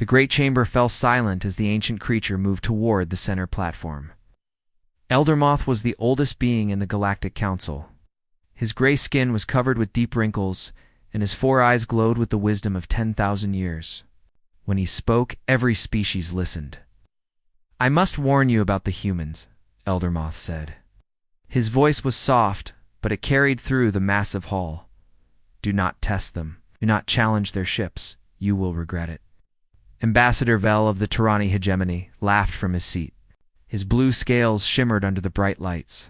The great chamber fell silent as the ancient creature moved toward the center platform. Eldermoth was the oldest being in the Galactic Council. His gray skin was covered with deep wrinkles, and his 4 eyes glowed with the wisdom of 10,000 years. When he spoke, every species listened. "I must warn you about the humans," Eldermoth said. His voice was soft, but it carried through the massive hall. "Do not test them. Do not challenge their ships. You will regret it." Ambassador Vel of the Tirani hegemony laughed from his seat. His blue scales shimmered under the bright lights.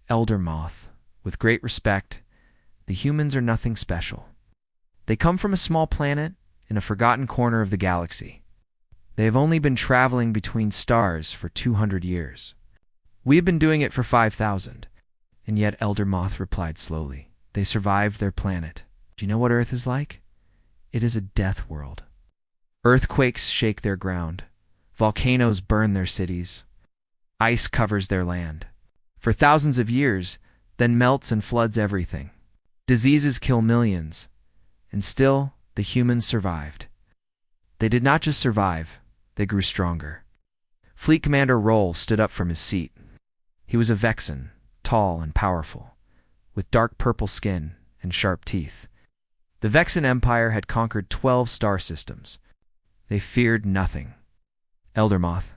"Eldermoth, with great respect, the humans are nothing special. They come from a small planet in a forgotten corner of the galaxy. They have only been traveling between stars for 200 years. We have been doing it for 5,000. And yet," Eldermoth replied slowly, "they survived their planet. Do you know what Earth is like? It is a death world. Earthquakes shake their ground. Volcanoes burn their cities. Ice covers their land. For thousands of years, then melts and floods everything. Diseases kill millions. And still, the humans survived. They did not just survive, they grew stronger." Fleet Commander Roll stood up from his seat. He was a Vexen, tall and powerful, with dark purple skin and sharp teeth. The Vexen Empire had conquered 12 star systems. They feared nothing. "Eldermoth,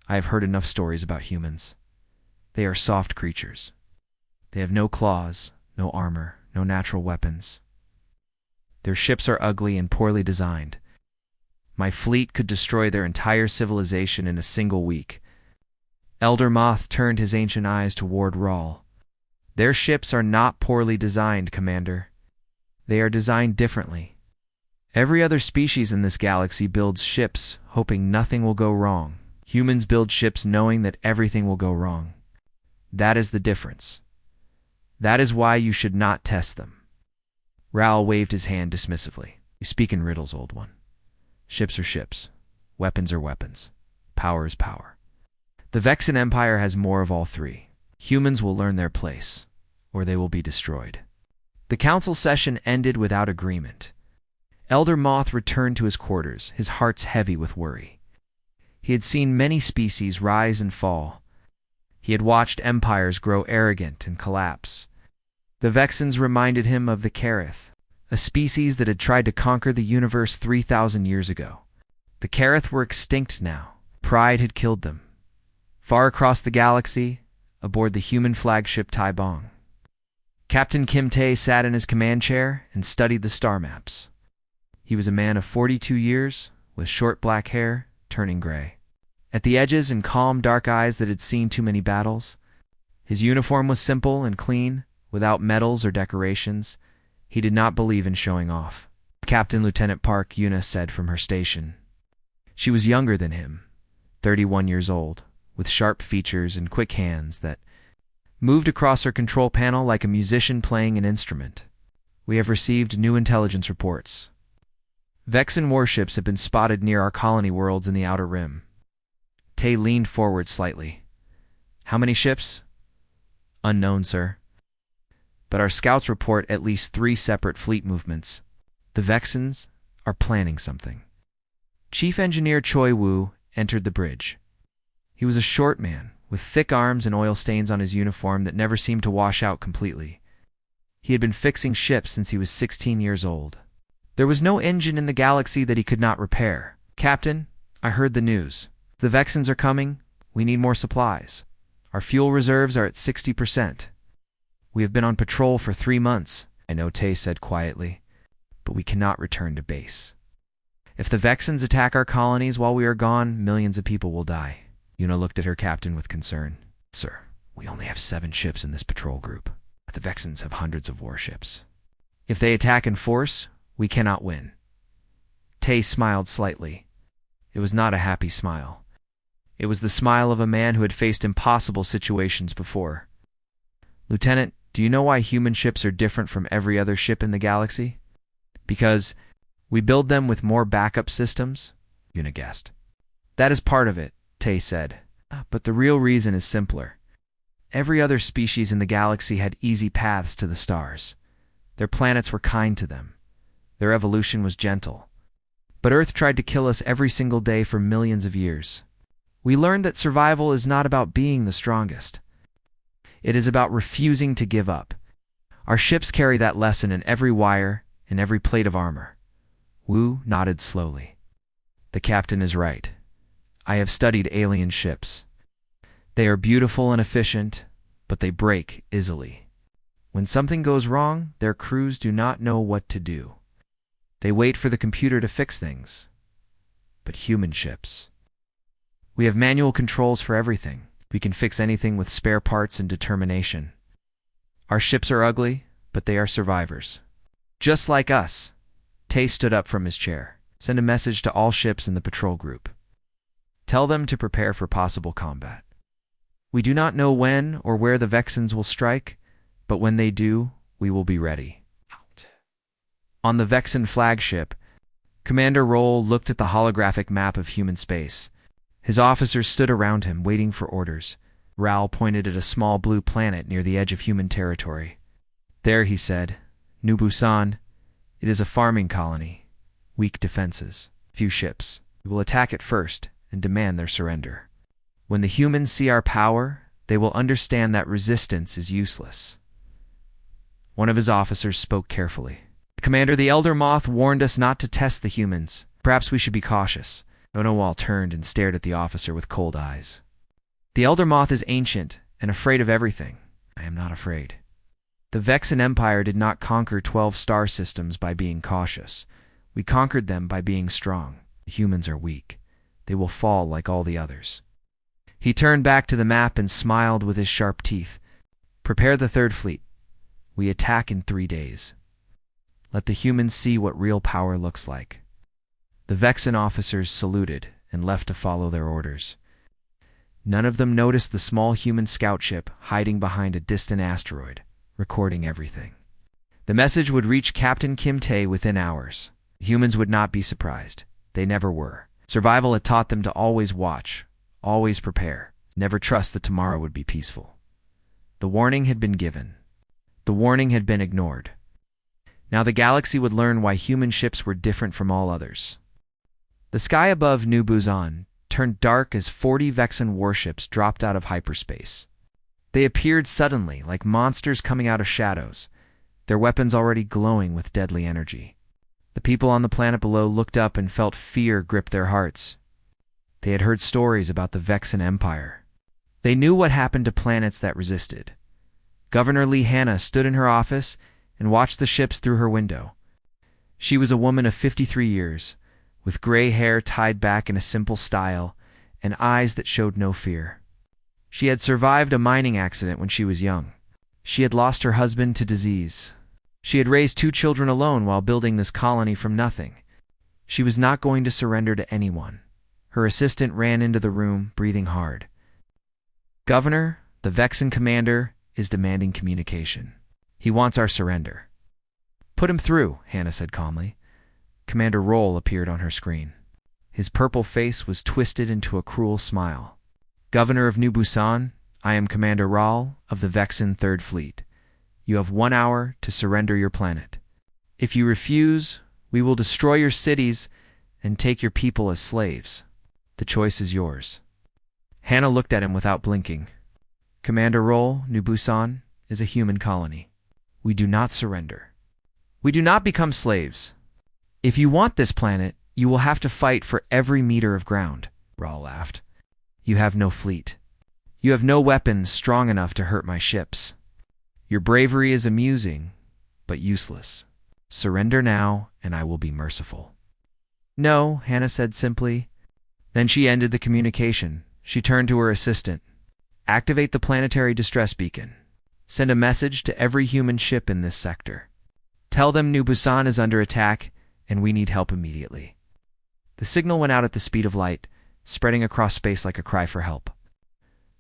I have heard enough stories about humans. They are soft creatures. They have no claws, no armor, no natural weapons. Their ships are ugly and poorly designed. My fleet could destroy their entire civilization in a single week." Eldermoth turned his ancient eyes toward Rawl. "Their ships are not poorly designed, Commander. They are designed differently. Every other species in this galaxy builds ships hoping nothing will go wrong. Humans build ships knowing that everything will go wrong. That is the difference. That is why you should not test them." Rawl waved his hand dismissively. "You speak in riddles, old one. Ships are ships. Weapons are weapons. Power is power. The Vexen Empire has more of all three. Humans will learn their place, or they will be destroyed." The council session ended without agreement. Eldermoth returned to his quarters, his heart heavy with worry. He had seen many species rise and fall. He had watched empires grow arrogant and collapse. The Vexens reminded him of the Kareth, a species that had tried to conquer the universe 3,000 years ago. The Kareth were extinct now. Pride had killed them. Far across the galaxy, aboard the human flagship Taibong, Captain Kim Tae sat in his command chair and studied the star maps. He was a man of 42 years, with short black hair turning gray. At the edges and calm dark eyes that had seen too many battles. His uniform was simple and clean, without medals or decorations. He did not believe in showing off. "Captain Lieutenant Park," Yuna said from her station. She was younger than him, 31 years old, with sharp features and quick hands that moved across her control panel like a musician playing an instrument. "We have received new intelligence reports. Vexen warships have been spotted near our colony worlds in the Outer Rim." Tay leaned forward slightly. "How many ships?" "Unknown, sir. But our scouts report at least 3 separate fleet movements. The Vexens are planning something." Chief Engineer Choi Woo entered the bridge. He was a short man, with thick arms and oil stains on his uniform that never seemed to wash out completely. He had been fixing ships since he was 16 years old. There was no engine in the galaxy that he could not repair. "Captain, I heard the news. The Vexens are coming. We need more supplies. Our fuel reserves are at 60%. We have been on patrol for 3 months, I know," Tay said quietly, "but we cannot return to base. If the Vexens attack our colonies while we are gone, millions of people will die." Yuna looked at her captain with concern. "Sir, we only have 7 ships in this patrol group. The Vexens have hundreds of warships. If they attack in force, we cannot win." Tay smiled slightly. It was not a happy smile. It was the smile of a man who had faced impossible situations before. "Lieutenant, do you know why human ships are different from every other ship in the galaxy?" "Because we build them with more backup systems," Yuna guessed. "That is part of it," Tay said. "But the real reason is simpler. Every other species in the galaxy had easy paths to the stars. Their planets were kind to them. Their evolution was gentle. But Earth tried to kill us every single day for millions of years. We learned that survival is not about being the strongest. It is about refusing to give up. Our ships carry that lesson in every wire, in every plate of armor. Wu nodded slowly. The captain is right. I have studied alien ships. They are beautiful and efficient, but they break easily. When something goes wrong, their crews do not know what to do. They wait for the computer to fix things. But human ships. We have manual controls for everything. We can fix anything with spare parts and determination. Our ships are ugly, but they are survivors. Just like us. Tay stood up from his chair. Send a message to all ships in the patrol group. Tell them to prepare for possible combat. We do not know when or where the Vexans will strike, but when they do, we will be ready. On the Vexan flagship, Commander Roll looked at the holographic map of human space. His officers stood around him, waiting for orders. Raoul pointed at a small blue planet near the edge of human territory. There, he said, New Busan. It is a farming colony. Weak defenses. Few ships. We will attack it first and demand their surrender. When the humans see our power, they will understand that resistance is useless. One of his officers spoke carefully. Commander, the Elder Moth warned us not to test the humans. Perhaps we should be cautious. Onowal turned and stared at the officer with cold eyes. The Elder Moth is ancient and afraid of everything. I am not afraid. The Vexan Empire did not conquer 12 star systems by being cautious. We conquered them by being strong. The humans are weak. They will fall like all the others. He turned back to the map and smiled with his sharp teeth. Prepare the Third Fleet. We attack in 3 days. Let the humans see what real power looks like. The Vexan officers saluted and left to follow their orders. None of them noticed the small human scout ship hiding behind a distant asteroid, recording everything. The message would reach Captain Kim Tae within hours. Humans would not be surprised. They never were. Survival had taught them to always watch, always prepare, never trust that tomorrow would be peaceful. The warning had been given. The warning had been ignored. Now the galaxy would learn why human ships were different from all others. The sky above New Busan turned dark as 40 Vexan warships dropped out of hyperspace. They appeared suddenly, like monsters coming out of shadows, their weapons already glowing with deadly energy. The people on the planet below looked up and felt fear grip their hearts. They had heard stories about the Vexan Empire. They knew what happened to planets that resisted. Governor Lee Hanna stood in her office and watched the ships through her window. She was a woman of 53 years, with gray hair tied back in a simple style and eyes that showed no fear. She had survived a mining accident when she was young. She had lost her husband to disease. She had raised 2 children alone while building this colony from nothing. She was not going to surrender to anyone. Her assistant ran into the room, breathing hard. Governor, the Vexan commander, is demanding communication. He wants our surrender. Put him through, Hannah said calmly. Commander Roll appeared on her screen. His purple face was twisted into a cruel smile. Governor of New Busan, I am Commander Raul of the Vexan Third Fleet. You have 1 hour to surrender your planet. If you refuse, we will destroy your cities and take your people as slaves. The choice is yours. Hannah looked at him without blinking. Commander Roll, New Busan, is a human colony. We do not surrender. We do not become slaves. If you want this planet, you will have to fight for every meter of ground, Raul laughed. You have no fleet. You have no weapons strong enough to hurt my ships. Your bravery is amusing, but useless. Surrender now, and I will be merciful. No, Hannah said simply. Then she ended the communication. She turned to her assistant. Activate the planetary distress beacon. Send a message to every human ship in this sector. Tell them New Busan is under attack, and we need help immediately. The signal went out at the speed of light, spreading across space like a cry for help.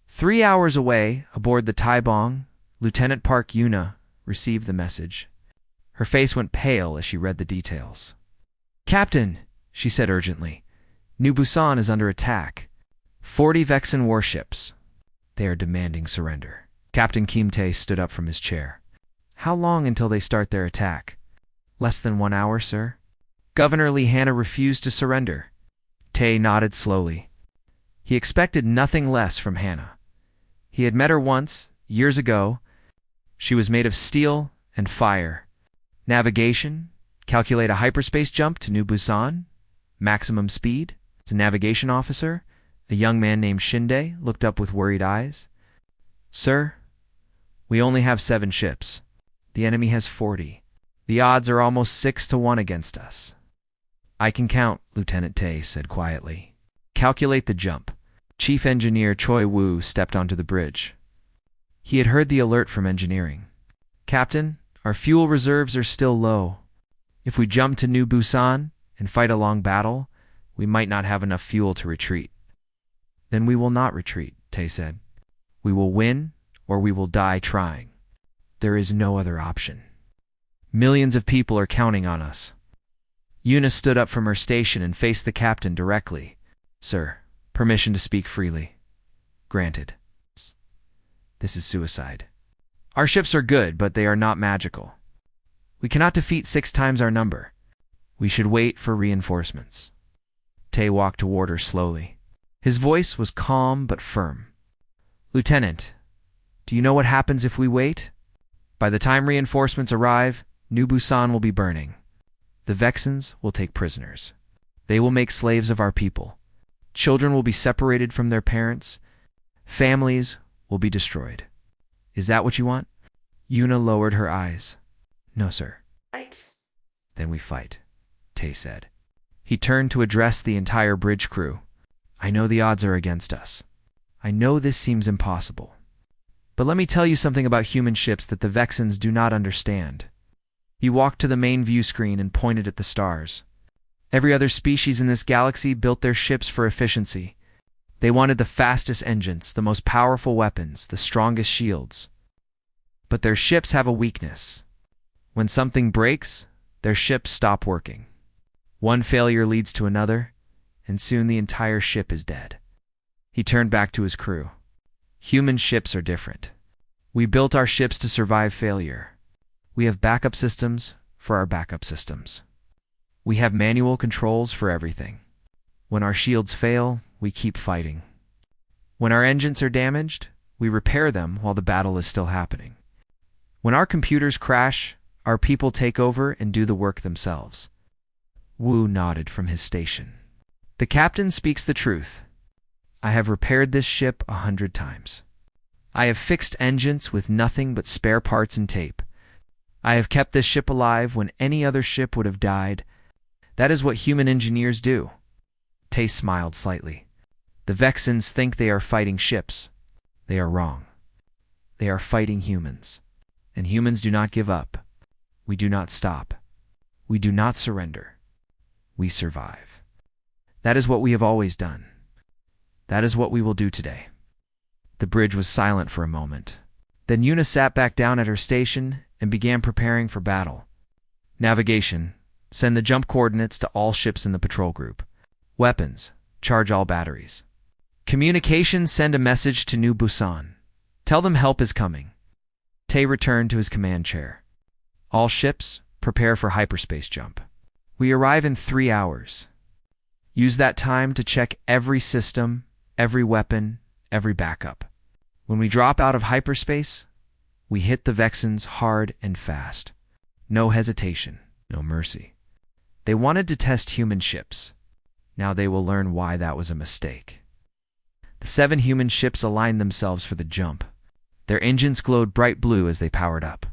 3 hours away, aboard the Taibong, Lieutenant Park Yuna received the message. Her face went pale as she read the details. Captain, she said urgently, New Busan is under attack. 40 Vexan warships. They are demanding surrender. Captain Kim Tae stood up from his chair. How long until they start their attack? Less than 1 hour, sir. Governor Lehana refused to surrender. Tay nodded slowly. He expected nothing less from Hannah. He had met her once, years ago. She was made of steel and fire. Navigation, calculate a hyperspace jump to New Busan. Maximum speed. As a navigation officer, a young man named Shinde looked up with worried eyes. Sir, we only have 7 ships. The enemy has 40. The odds are almost 6 to 1 against us. I can count, Lieutenant Tay said quietly. Calculate the jump. Chief Engineer Choi Woo stepped onto the bridge. He had heard the alert from engineering. Captain, our fuel reserves are still low. If we jump to New Busan and fight a long battle, we might not have enough fuel to retreat. Then we will not retreat, Tay said. We will win, or we will die trying. There is no other option. Millions of people are counting on us. Yuna stood up from her station and faced the captain directly. Sir, permission to speak freely. Granted. This is suicide. Our ships are good, but they are not magical. We cannot defeat 6 times our number. We should wait for reinforcements. Tay walked toward her slowly. His voice was calm but firm. Lieutenant, do you know what happens if we wait? By the time reinforcements arrive, New Busan will be burning. The Vexans will take prisoners. They will make slaves of our people. Children will be separated from their parents. Families will be destroyed. Is that what you want? Yuna lowered her eyes. No, sir. Fight. Then we fight, Tay said. He turned to address the entire bridge crew. I know the odds are against us. I know this seems impossible. But let me tell you something about human ships that the Vexans do not understand. He walked to the main view screen and pointed at the stars. Every other species in this galaxy built their ships for efficiency. They wanted the fastest engines, the most powerful weapons, the strongest shields. But their ships have a weakness. When something breaks, their ships stop working. One failure leads to another, and soon the entire ship is dead. He turned back to his crew. Human ships are different. We built our ships to survive failure. We have backup systems for our backup systems. We have manual controls for everything. When our shields fail, we keep fighting. When our engines are damaged, we repair them while the battle is still happening. When our computers crash, our people take over and do the work themselves. Wu nodded from his station. The captain speaks the truth. I have repaired this ship 100 times. I have fixed engines with nothing but spare parts and tape. I have kept this ship alive when any other ship would have died. That is what human engineers do. Tay smiled slightly. The Vexans think they are fighting ships. They are wrong. They are fighting humans. And humans do not give up. We do not stop. We do not surrender. We survive. That is what we have always done. That is what we will do today. The bridge was silent for a moment. Then Yuna sat back down at her station and began preparing for battle. Navigation. Send the jump coordinates to all ships in the patrol group. Weapons. Charge all batteries. Communications. Send a message to New Busan. Tell them help is coming. Tay returned to his command chair. All ships, prepare for hyperspace jump. We arrive in 3 hours. Use that time to check every system, every weapon, every backup. When we drop out of hyperspace, we hit the Vexans hard and fast. No hesitation, no mercy. They wanted to test human ships. Now they will learn why that was a mistake. The 7 human ships aligned themselves for the jump. Their engines glowed bright blue as they powered up.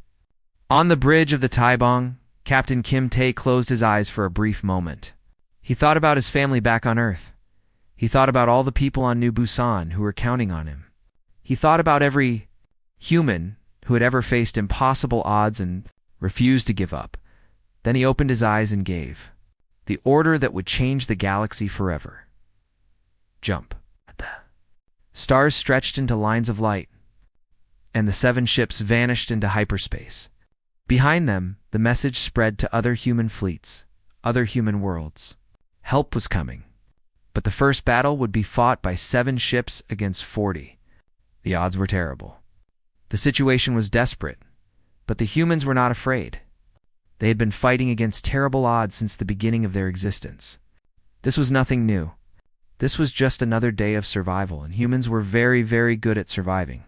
On the bridge of the Taibong, Captain Kim Tae closed his eyes for a brief moment. He thought about his family back on Earth. He thought about all the people on New Busan who were counting on him. He thought about every human who had ever faced impossible odds and refused to give up. Then he opened his eyes and gave the order that would change the galaxy forever. Jump. The stars stretched into lines of light, and the 7 ships vanished into hyperspace. Behind them, the message spread to other human fleets, other human worlds. Help was coming. But the first battle would be fought by 7 ships against 40. The odds were terrible. The situation was desperate, but the humans were not afraid. They had been fighting against terrible odds since the beginning of their existence. This was nothing new. This was just another day of survival, and humans were very, very good at surviving.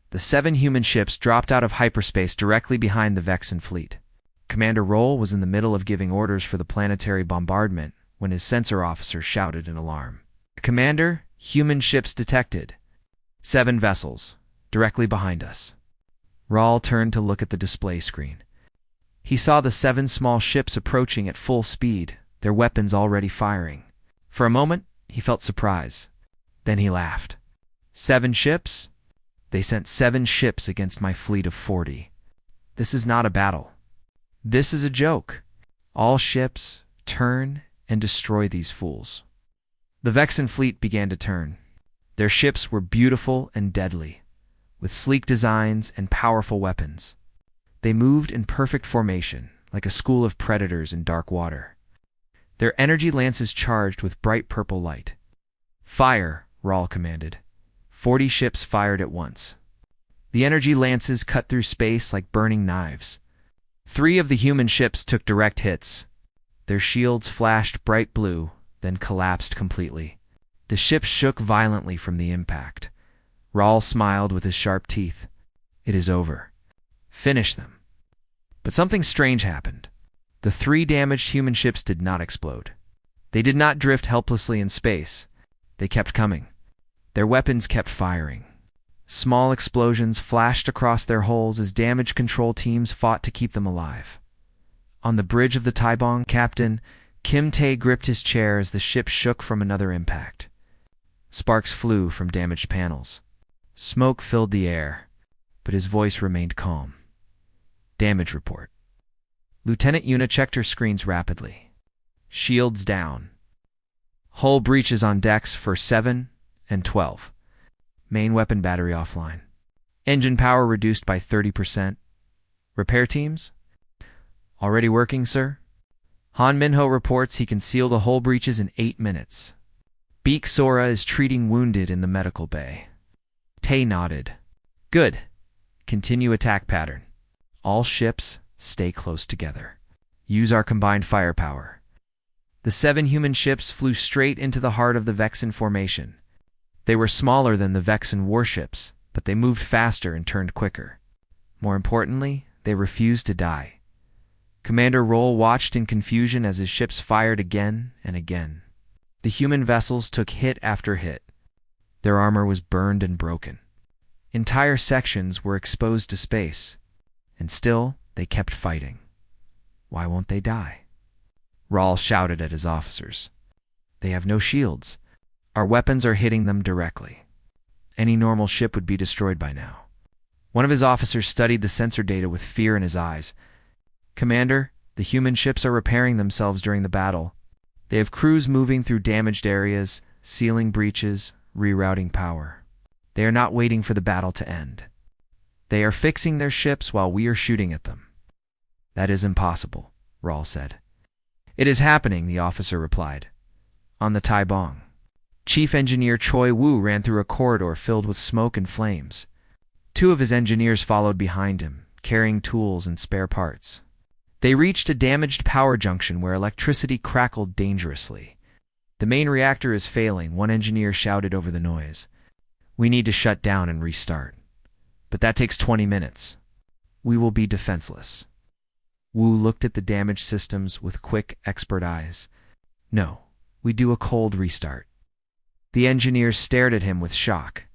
The 7 human ships dropped out of hyperspace directly behind the Vexen fleet. Commander Roll was in the middle of giving orders for the planetary bombardment when his sensor officer shouted in alarm. "Commander, human ships detected. 7 vessels, directly behind us." Rawl turned to look at the display screen. He saw the 7 small ships approaching at full speed, their weapons already firing. For a moment, he felt surprise. Then he laughed. 7 ships? They sent 7 ships against my fleet of 40. This is not a battle. This is a joke. All ships, turn and destroy these fools. The Vexen fleet began to turn. Their ships were beautiful and deadly, with sleek designs and powerful weapons. They moved in perfect formation, like a school of predators in dark water. Their energy lances charged with bright purple light. "Fire," Rawl commanded. 40 ships fired at once. The energy lances cut through space like burning knives. 3 of the human ships took direct hits. Their shields flashed bright blue, then collapsed completely. The ships shook violently from the impact. Rawl smiled with his sharp teeth. "It is over. Finish them." But something strange happened. The 3 damaged human ships did not explode. They did not drift helplessly in space. They kept coming. Their weapons kept firing. Small explosions flashed across their hulls as damage control teams fought to keep them alive. On the bridge of the Taibong, Captain Kim Tae gripped his chair as the ship shook from another impact. Sparks flew from damaged panels. Smoke filled the air, but his voice remained calm. "Damage report." Lieutenant Yuna checked her screens rapidly. "Shields down. Hull breaches on decks for 7 and 12. Main weapon battery offline. Engine power reduced by 30%. Repair teams? Already working, sir? Han Minho reports he can seal the hull breaches in 8 minutes. Beak Sora is treating wounded in the medical bay." Tay nodded. "Good. Continue attack pattern. All ships, stay close together. Use our combined firepower." The 7 human ships flew straight into the heart of the Vexen formation. They were smaller than the Vexen warships, but they moved faster and turned quicker. More importantly, they refused to die. Commander Roll watched in confusion as his ships fired again and again. The human vessels took hit after hit. Their armor was burned and broken. Entire sections were exposed to space, and still they kept fighting. Why won't they die? Rawl shouted at his officers. "They have no shields. Our weapons are hitting them directly. Any normal ship would be destroyed by now." One of his officers studied the sensor data with fear in his eyes. "Commander, the human ships are repairing themselves during the battle. They have crews moving through damaged areas, sealing breaches, rerouting power. They are not waiting for the battle to end. They are fixing their ships while we are shooting at them." "That is impossible," Rawl said. "It is happening," the officer replied. "On the Taibong." Chief Engineer Choi Woo ran through a corridor filled with smoke and flames. 2 of his engineers followed behind him, carrying tools and spare parts. They reached a damaged power junction where electricity crackled dangerously. "The main reactor is failing," one engineer shouted over the noise. "We need to shut down and restart. But that takes 20 minutes. We will be defenseless." Wu looked at the damaged systems with quick, expert eyes. "No, we do a cold restart." The engineers stared at him with shock.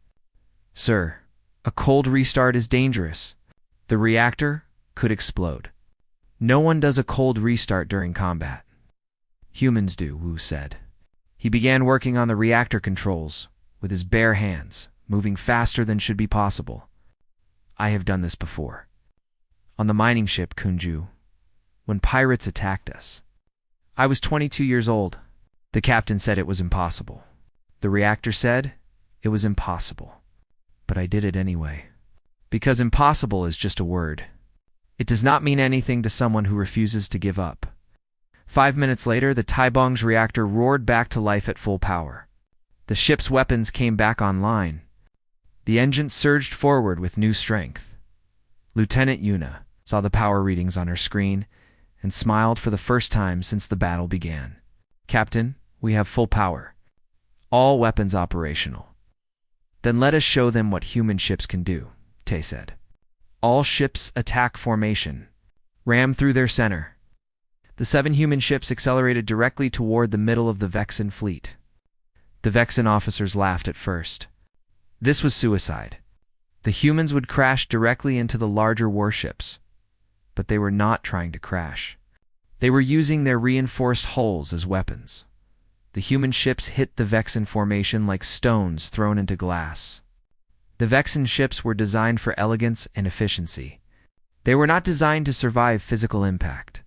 "Sir, a cold restart is dangerous. The reactor could explode. No one does a cold restart during combat." "Humans do," Wu said. He began working on the reactor controls with his bare hands, moving faster than should be possible. "I have done this before. On the mining ship Kunju, when pirates attacked us. I was 22 years old. The captain said it was impossible. The reactor said it was impossible. But I did it anyway. Because impossible is just a word. It does not mean anything to someone who refuses to give up." 5 minutes later, the Taibong's reactor roared back to life at full power. The ship's weapons came back online. The engines surged forward with new strength. "Lieutenant Yuna, saw the power readings on her screen, and smiled for the first time since the battle began. "Captain, we have full power. All weapons operational." "Then let us show them what human ships can do," Tay said. "All ships attack formation. Ram through their center." The 7 human ships accelerated directly toward the middle of the Vexen fleet. The Vexen officers laughed at first. This was suicide. The humans would crash directly into the larger warships. But they were not trying to crash. They were using their reinforced hulls as weapons. The human ships hit the Vexen formation like stones thrown into glass. The Vexen ships were designed for elegance and efficiency. They were not designed to survive physical impact.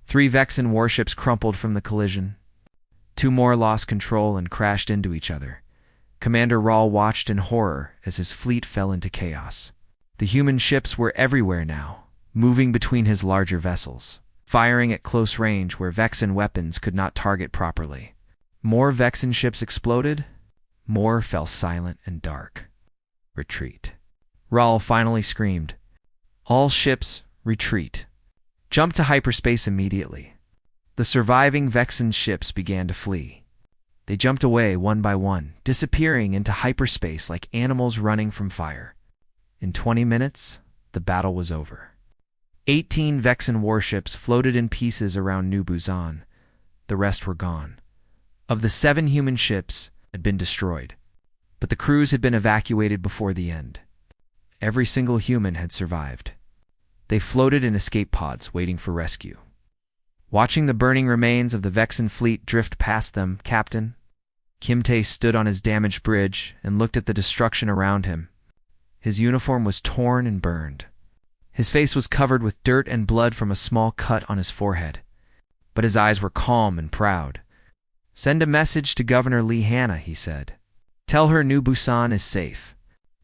3 Vexen warships crumpled from the collision. 2 more lost control and crashed into each other. Commander Rahl watched in horror as his fleet fell into chaos. The human ships were everywhere now, moving between his larger vessels, firing at close range where Vexen weapons could not target properly. More Vexen ships exploded. More fell silent and dark. "Retreat." Rahl finally screamed. "All ships, retreat. Jump to hyperspace immediately." The surviving Vexen ships began to flee. They jumped away one by one, disappearing into hyperspace like animals running from fire. In 20 minutes, the battle was over. 18 Vexen warships floated in pieces around New Busan. The rest were gone. Of the 7 human ships had been destroyed, but the crews had been evacuated before the end. Every single human had survived. They floated in escape pods waiting for rescue. Watching the burning remains of the Vexen fleet drift past them, Captain Kim Tae stood on his damaged bridge and looked at the destruction around him. His uniform was torn and burned. His face was covered with dirt and blood from a small cut on his forehead, but his eyes were calm and proud. "Send a message to Governor Lee Hanna," he said. "Tell her New Busan is safe.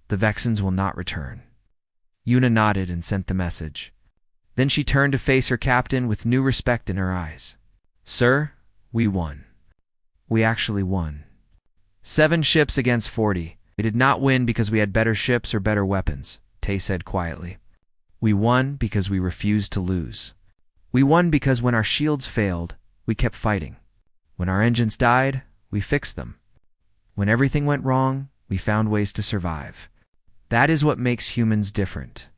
The Vexens will not return." Yuna nodded and sent the message. Then she turned to face her captain with new respect in her eyes. "Sir, we won. We actually won. 7 ships against 40. We did not win because we had better ships or better weapons," Tay said quietly. "We won because we refused to lose. We won because when our shields failed, we kept fighting. When our engines died, we fixed them. When everything went wrong, we found ways to survive. That is what makes humans different.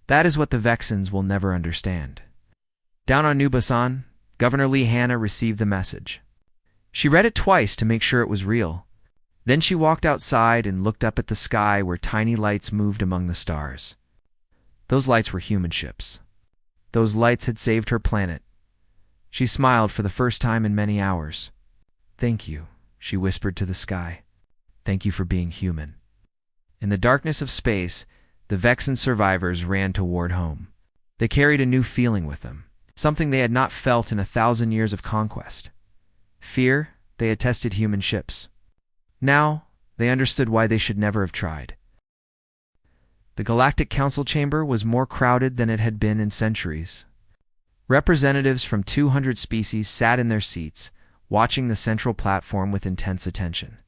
That is what the Vexens will never understand." Down on New Busan, Governor Lee Hanna received the message. She read it twice to make sure it was real. Then she walked outside and looked up at the sky where tiny lights moved among the stars. Those lights were human ships. Those lights had saved her planet. She smiled for the first time in many hours. "Thank you," she whispered to the sky. "Thank you for being human." In the darkness of space, the Vexen survivors ran toward home. They carried a new feeling with them, something they had not felt in 1,000 years of conquest. Fear they had tested human ships. Now, they understood why they should never have tried. The Galactic Council chamber was more crowded than it had been in centuries. Representatives from 200 species sat in their seats, watching the central platform with intense attention.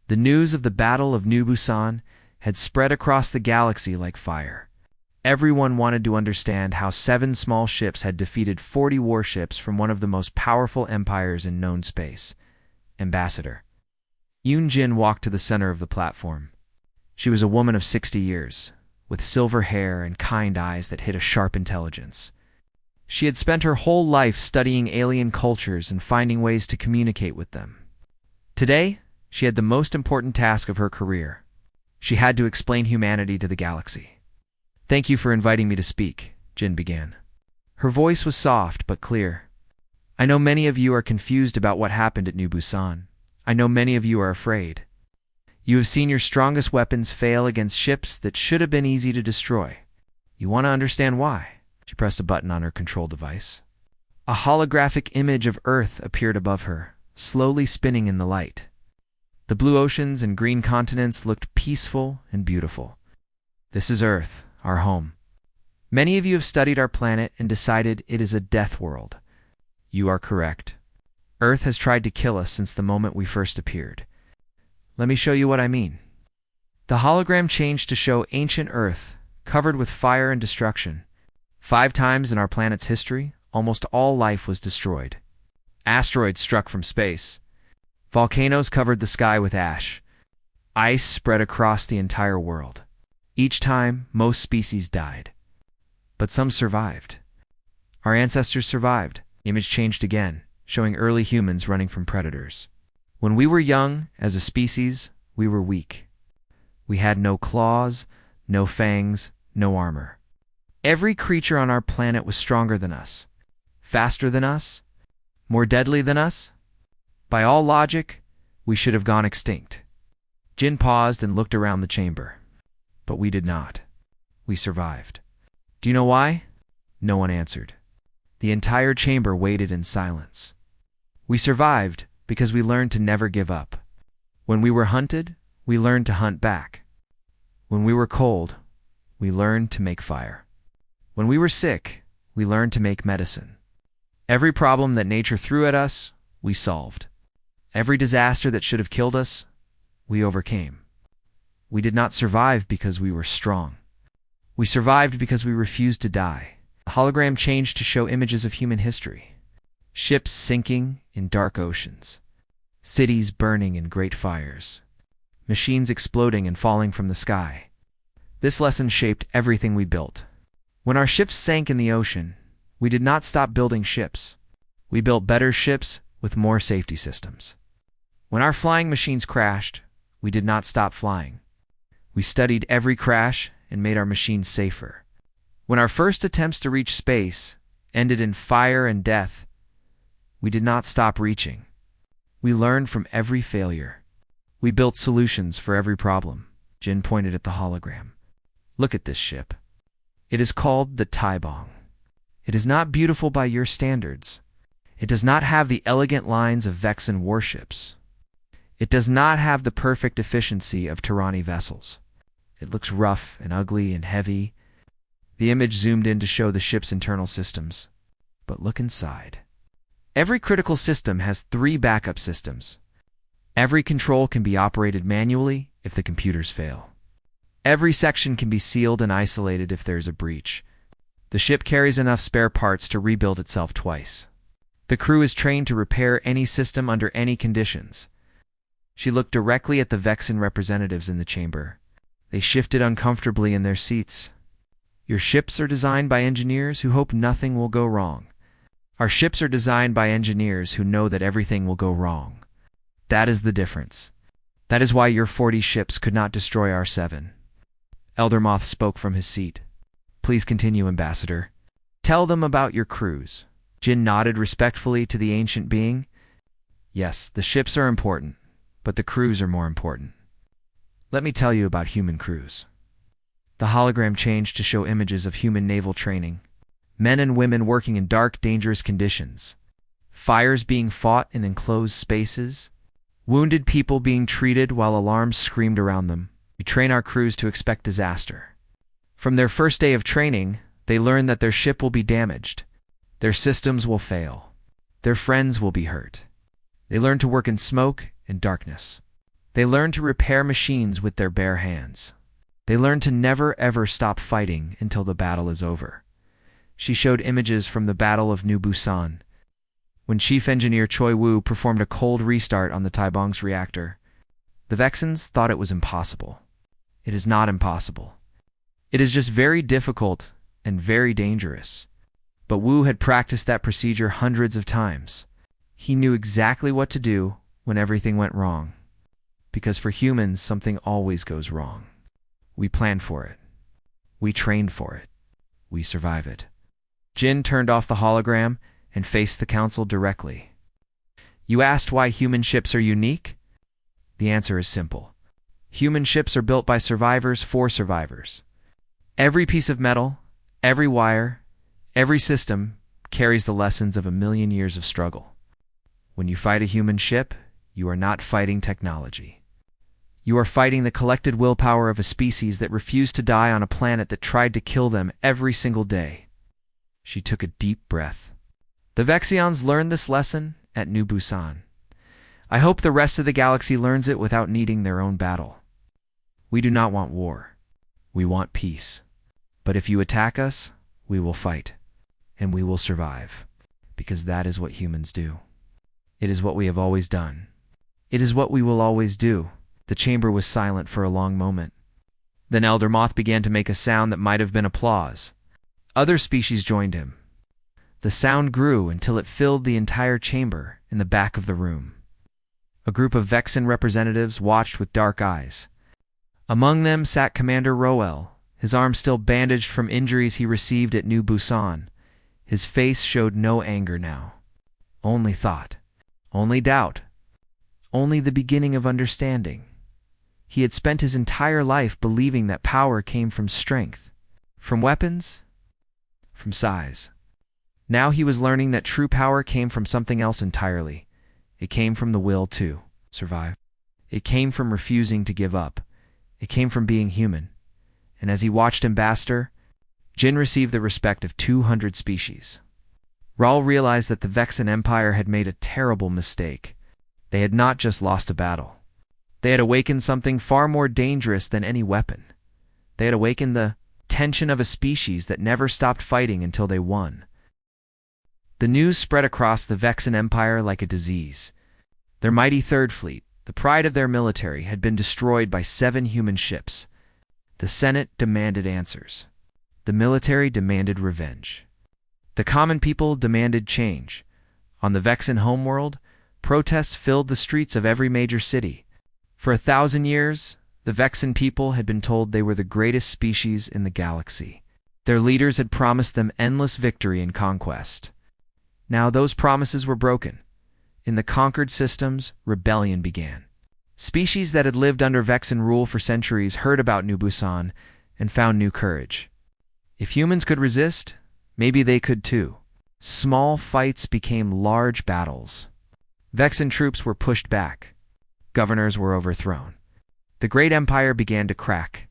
The news of the Battle of New Busan had spread across the galaxy like fire. Everyone wanted to understand how 7 small ships had defeated 40 warships from one of the most powerful empires in known space. Ambassador Yoon Jin walked to the center of the platform. She was a woman of 60 years, with silver hair and kind eyes that hid a sharp intelligence. She had spent her whole life studying alien cultures and finding ways to communicate with them. Today, she had the most important task of her career. She had to explain humanity to the galaxy. "Thank you for inviting me to speak," Jin began. Her voice was soft but clear. "I know many of you are confused about what happened at New Busan. I know many of you are afraid. You have seen your strongest weapons fail against ships that should have been easy to destroy. You want to understand why?" She pressed a button on her control device. A holographic image of Earth appeared above her, slowly spinning in the light. The blue oceans and green continents looked peaceful and beautiful. "This is Earth, our home. Many of you have studied our planet and decided it is a death world. You are correct. Earth has tried to kill us since the moment we first appeared. Let me show you what I mean." The hologram changed to show ancient Earth, covered with fire and destruction. 5 times in our planet's history, almost all life was destroyed. Asteroids struck from space. Volcanoes covered the sky with ash. Ice spread across the entire world. Each time, most species died. But some survived. Our ancestors survived. Image changed again, showing early humans running from predators. When we were young, as a species, we were weak. We had no claws, no fangs, no armor. Every creature on our planet was stronger than us, faster than us, more deadly than us. By all logic, we should have gone extinct. Jin paused and looked around the chamber. But we did not. We survived. Do you know why? No one answered. The entire chamber waited in silence. We survived because we learned to never give up. When we were hunted, we learned to hunt back. When we were cold, we learned to make fire. When we were sick, we learned to make medicine. Every problem that nature threw at us, we solved. Every disaster that should have killed us, we overcame. We did not survive because we were strong. We survived because we refused to die. The hologram changed to show images of human history. Ships sinking in dark oceans. Cities burning in great fires. Machines exploding and falling from the sky. This lesson shaped everything we built. When our ships sank in the ocean, we did not stop building ships. We built better ships with more safety systems. When our flying machines crashed, we did not stop flying. We studied every crash and made our machines safer. When our first attempts to reach space ended in fire and death, we did not stop reaching. We learned from every failure. We built solutions for every problem. Jin pointed at the hologram. Look at this ship. It is called the Taibong. It is not beautiful by your standards. It does not have the elegant lines of Vexen warships. It does not have the perfect efficiency of Tyranny vessels. It looks rough and ugly and heavy. The image zoomed in to show the ship's internal systems. But look inside. Every critical system has 3 backup systems. Every control can be operated manually if the computers fail. Every section can be sealed and isolated if there is a breach. The ship carries enough spare parts to rebuild itself twice. The crew is trained to repair any system under any conditions. She looked directly at the Vexen representatives in the chamber. They shifted uncomfortably in their seats. Your ships are designed by engineers who hope nothing will go wrong. Our ships are designed by engineers who know that everything will go wrong. That is the difference. That is why your 40 ships could not destroy our 7. Elder Moth spoke from his seat. Please continue, Ambassador. Tell them about your crews. Jin nodded respectfully to the ancient being. Yes, the ships are important, but the crews are more important. Let me tell you about human crews. The hologram changed to show images of human naval training. Men and women working in dark, dangerous conditions. Fires being fought in enclosed spaces. Wounded people being treated while alarms screamed around them. We train our crews to expect disaster. From their first day of training, they learn that their ship will be damaged. Their systems will fail. Their friends will be hurt. They learn to work in smoke and darkness. They learn to repair machines with their bare hands. They learn to never ever stop fighting until the battle is over. She showed images from the Battle of New Busan, when Chief Engineer Choi Woo performed a cold restart on the Taibong's reactor. The Vexens thought it was impossible. It is not impossible. It is just very difficult and very dangerous. But Woo had practiced that procedure hundreds of times. He knew exactly what to do when everything went wrong. Because for humans, something always goes wrong. We plan for it. We trained for it. We survive it. Jin turned off the hologram and faced the council directly. You asked why human ships are unique? The answer is simple. Human ships are built by survivors for survivors. Every piece of metal, every wire, every system carries the lessons of 1,000,000 years of struggle. When you fight a human ship, you are not fighting technology. You are fighting the collected willpower of a species that refused to die on a planet that tried to kill them every single day. She took a deep breath. The Vexions learned this lesson at New Busan. I hope the rest of the galaxy learns it without needing their own battle. We do not want war. We want peace. But if you attack us, We will fight, and we will survive, because that is what humans do. It is what we have always done. It is what we will always do." The chamber was silent for a long moment. Then Elder Moth began to make a sound that might have been applause. Other species joined him. The sound grew until it filled the entire chamber in the back of the room. A group of Vexen representatives watched with dark eyes. Among them sat Commander Roel, his arm still bandaged from injuries he received at New Busan. His face showed no anger now. Only thought. Only doubt. Only the beginning of understanding. He had spent his entire life believing that power came from strength, from weapons, from size. Now he was learning that true power came from something else entirely. It came from the will to survive. It came from refusing to give up. It came from being human. And as he watched Ambassador, Jin received the respect of 200 species. Raul realized that the Vexen Empire had made a terrible mistake. They had not just lost a battle. They had awakened something far more dangerous than any weapon. They had awakened the tension of a species that never stopped fighting until they won. The news spread across the Vexen Empire like a disease. Their mighty Third Fleet, the pride of their military, had been destroyed by 7 human ships. The Senate demanded answers. The military demanded revenge. The common people demanded change. On the Vexen homeworld, protests filled the streets of every major city. For 1,000 years, the Vexen people had been told they were the greatest species in the galaxy. Their leaders had promised them endless victory and conquest. Now those promises were broken. In the conquered systems, rebellion began. Species that had lived under Vexen rule for centuries heard about New Busan and found new courage. If humans could resist, maybe they could too. Small fights became large battles. Vexen troops were pushed back. Governors were overthrown. The great empire began to crack.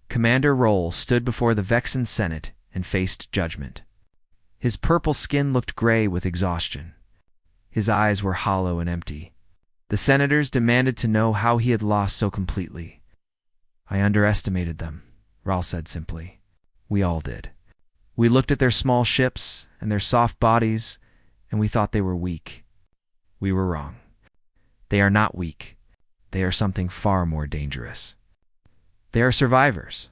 Commander Roel stood before the Vexen Senate and faced judgment. His purple skin looked gray with exhaustion. His eyes were hollow and empty. The senators demanded to know how he had lost so completely. "I underestimated them," Raul said simply. "We all did. We looked at their small ships and their soft bodies, and we thought they were weak. We were wrong. They are not weak. They are something far more dangerous. They are survivors."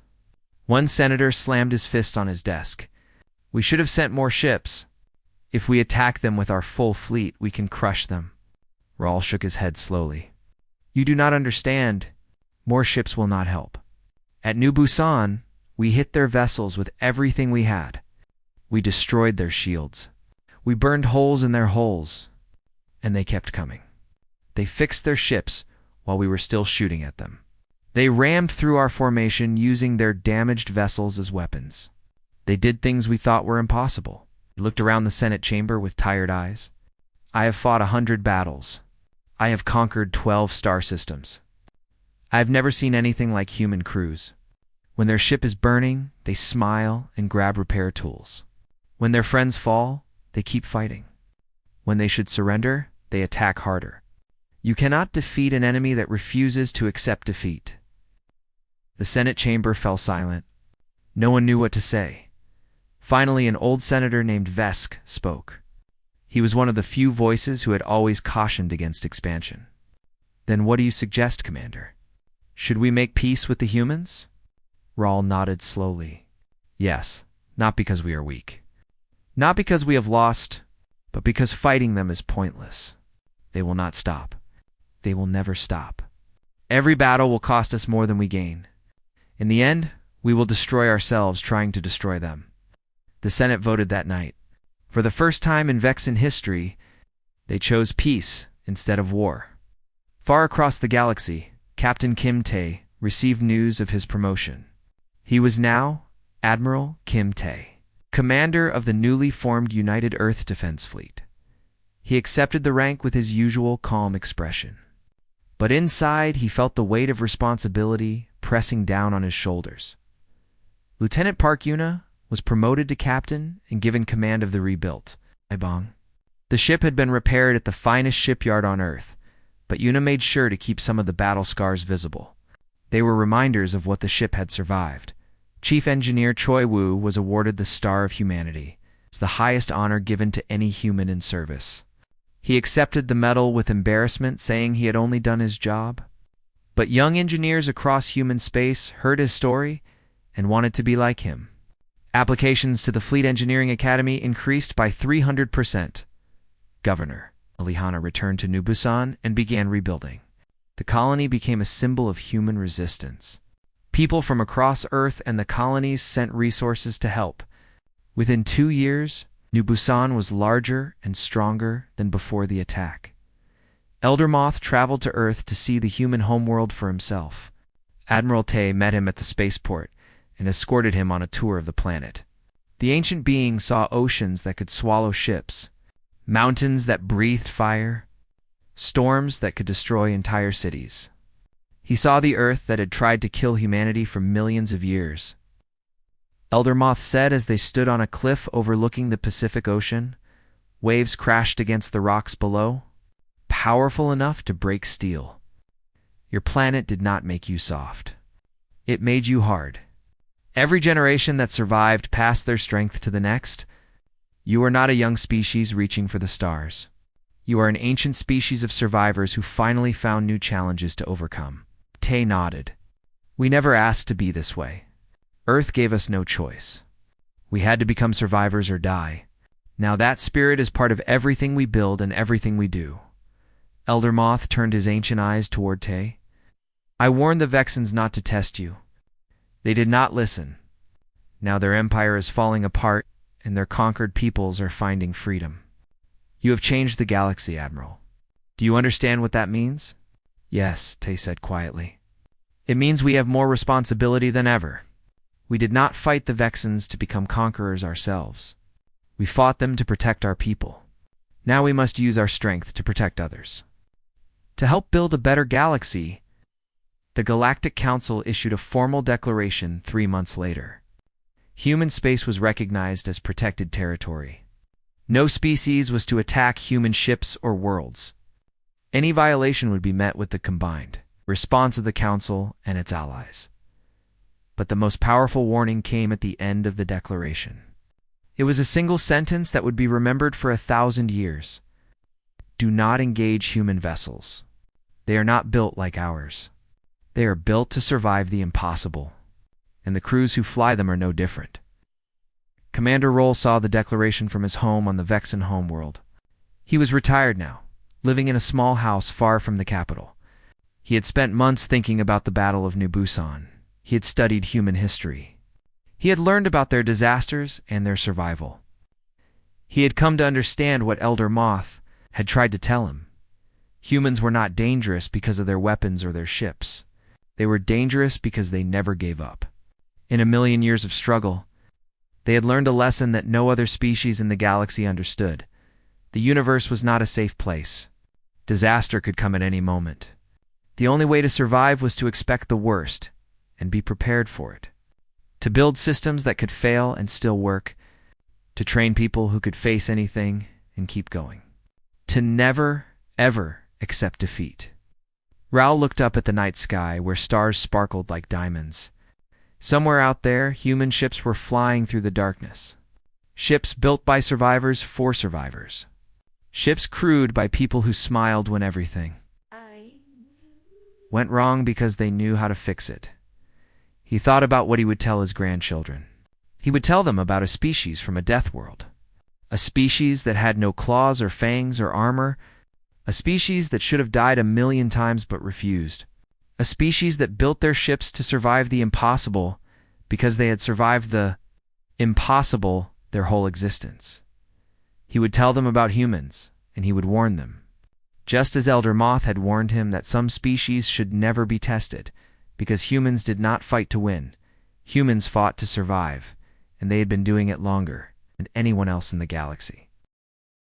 One senator slammed his fist on his desk. "We should have sent more ships. If we attack them with our full fleet, we can crush them." Raul shook his head slowly. "You do not understand. More ships will not help. At New Busan, we hit their vessels with everything we had. We destroyed their shields. We burned holes in their hulls. And they kept coming. They fixed their ships while we were still shooting at them. They rammed through our formation using their damaged vessels as weapons. They did things we thought were impossible." He looked around the Senate chamber with tired eyes. "I have fought 100 battles. I have conquered 12 star systems. I have never seen anything like human crews. When their ship is burning, they smile and grab repair tools. When their friends fall, they keep fighting. When they should surrender, they attack harder. You cannot defeat an enemy that refuses to accept defeat." The Senate chamber fell silent. No one knew what to say. Finally, an old senator named Vesk spoke. He was one of the few voices who had always cautioned against expansion. "Then what do you suggest, Commander? Should we make peace with the humans?" Raul nodded slowly. "Yes, not because we are weak. Not because we have lost, but because fighting them is pointless. They will not stop. They will never stop. Every battle will cost us more than we gain. In the end, we will destroy ourselves trying to destroy them." The Senate voted that night. For the first time in Vexen history, they chose peace instead of war. Far across the galaxy, Captain Kim Tae received news of his promotion. He was now Admiral Kim Tae, commander of the newly formed United Earth Defense Fleet. He accepted the rank with his usual calm expression. But inside, he felt the weight of responsibility pressing down on his shoulders. Lieutenant Park Yuna was promoted to captain and given command of the rebuilt Ibong. The ship had been repaired at the finest shipyard on Earth, but Yuna made sure to keep some of the battle scars visible. They were reminders of what the ship had survived, Chief Engineer Choi Woo was awarded the Star of Humanity. It's the highest honor given to any human in service. He accepted the medal with embarrassment, saying he had only done his job. But young engineers across human space heard his story and wanted to be like him. Applications to the Fleet Engineering Academy increased by 300%. Governor Alihana returned to New Busan and began rebuilding. The colony became a symbol of human resistance. People from across Earth and the colonies sent resources to help. Within 2 years, New Busan was larger and stronger than before the attack. Elder Moth traveled to Earth to see the human homeworld for himself. Admiral Tay met him at the spaceport and escorted him on a tour of the planet. The ancient being saw oceans that could swallow ships, mountains that breathed fire, storms that could destroy entire cities. He saw the Earth that had tried to kill humanity for millions of years. Elder Moth said as they stood on a cliff overlooking the Pacific Ocean, waves crashed against the rocks below, powerful enough to break steel. Your planet did not make you soft. It made you hard. Every generation that survived passed their strength to the next. You are not a young species reaching for the stars. You are an ancient species of survivors who finally found new challenges to overcome. Tay nodded. We never asked to be this way. Earth gave us no choice. We had to become survivors or die. Now that spirit is part of everything we build and everything we do. Elder Moth turned his ancient eyes toward Tay. I warned the Vexans not to test you. They did not listen. Now their empire is falling apart, and their conquered peoples are finding freedom. You have changed the galaxy, Admiral. Do you understand what that means? Yes, Tay said quietly. It means we have more responsibility than ever. We did not fight the Vexans to become conquerors ourselves. We fought them to protect our people. Now we must use our strength to protect others. To help build a better galaxy, the Galactic Council issued a formal declaration 3 months later. Human space was recognized as protected territory. No species was to attack human ships or worlds. Any violation would be met with the combined response of the Council and its allies. But the most powerful warning came at the end of the declaration. It was a single sentence that would be remembered for 1,000 years. Do not engage human vessels. They are not built like ours. They are built to survive the impossible, and the crews who fly them are no different. Commander Roll saw the declaration from his home on the Vexan homeworld. He was retired now, living in a small house far from the capital. He had spent months thinking about the Battle of New Busan. He had studied human history. He had learned about their disasters and their survival. He had come to understand what Elder Moth had tried to tell him. Humans were not dangerous because of their weapons or their ships. They were dangerous because they never gave up. In a million years of struggle, they had learned a lesson that no other species in the galaxy understood. The universe was not a safe place. Disaster could come at any moment. The only way to survive was to expect the worst and be prepared for it. To build systems that could fail and still work. To train people who could face anything and keep going. To never, ever accept defeat. Raoul looked up at the night sky where stars sparkled like diamonds. Somewhere out there, human ships were flying through the darkness. Ships built by survivors for survivors. Ships crewed by people who smiled when everything went wrong because they knew how to fix it. He thought about what he would tell his grandchildren. He would tell them about a species from a death world. A species that had no claws or fangs or armor. A species that should have died 1,000,000 times but refused. A species that built their ships to survive the impossible because they had survived the impossible their whole existence. He would tell them about humans, and he would warn them. Just as Elder Moth had warned him that some species should never be tested, because humans did not fight to win. Humans fought to survive, and they had been doing it longer than anyone else in the galaxy.